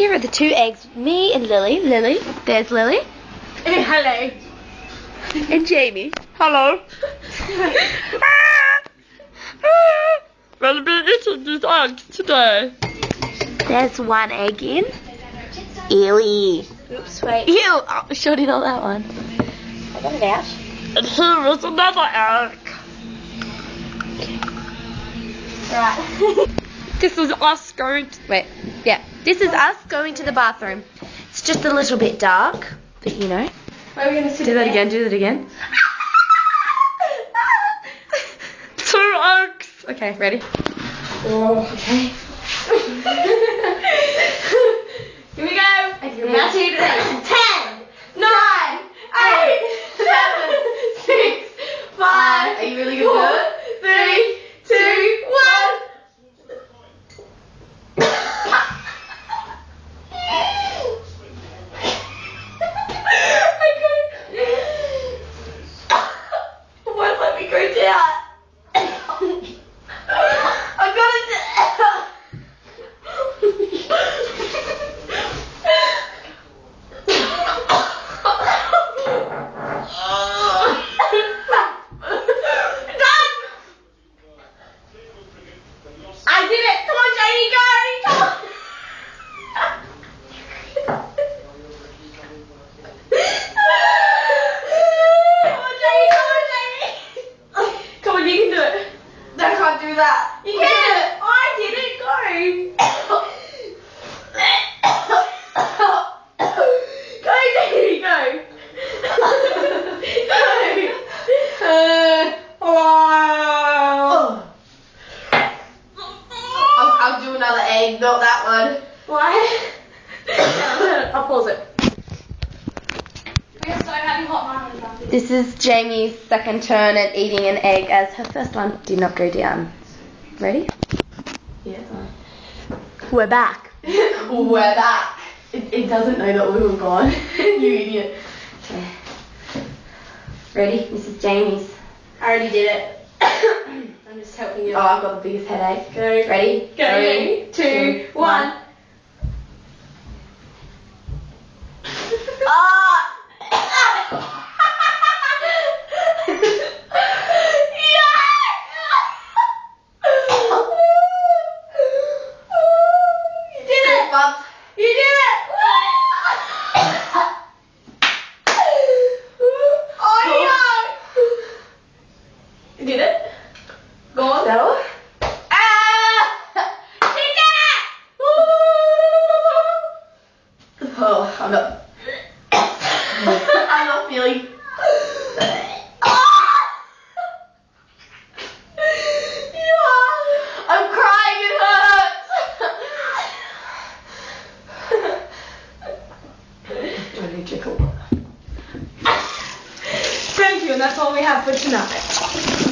Here are the 2 eggs, me and Lily. Lily, there's Lily. Hello. And Jamie. Hello. We'll be eating these eggs today. There's 1 egg in. Ewy. Oops, wait. Ew, oh, shorty not that one. I got it out. And here is another egg. Right. This is us going to... Wait, yeah. This is us going to the bathroom. It's just a little bit dark, but you know. Where are we going to sit? Do that again, do that again. 2 eggs. Okay, ready? Oh, okay. Here we go. Okay, We're about to eat it. 10, 9, 8, 7, 6, 5. Are you really gonna do it? 3, 2, 1. Won't let me go down. I got it. I did it. Come on, Jamie, go. Come on. Come on, you can do it. I can't do that. You can do it. I did it. Go. Go, Jamie, go. I'll do another egg, not that one. Why? I'll pause it. We are so having hot marmite after this. This is Jamie's second turn at eating an egg as her first one did not go down. Ready? Yeah. We're back. We're back. It doesn't know that we were gone. You idiot. Okay. Ready? This is Jamie's. I already did it. I'm just helping you. Oh, I've got the biggest headache. Go. Ready? Go, Jamie. 2, 1. Ah! You did it! Bump. You did it! Oh no! You did it? Go on. So? You did it! Oh, I'm not. I'm not feeling. I'm crying. It hurts. I need to go. Thank you, and that's all we have for tonight.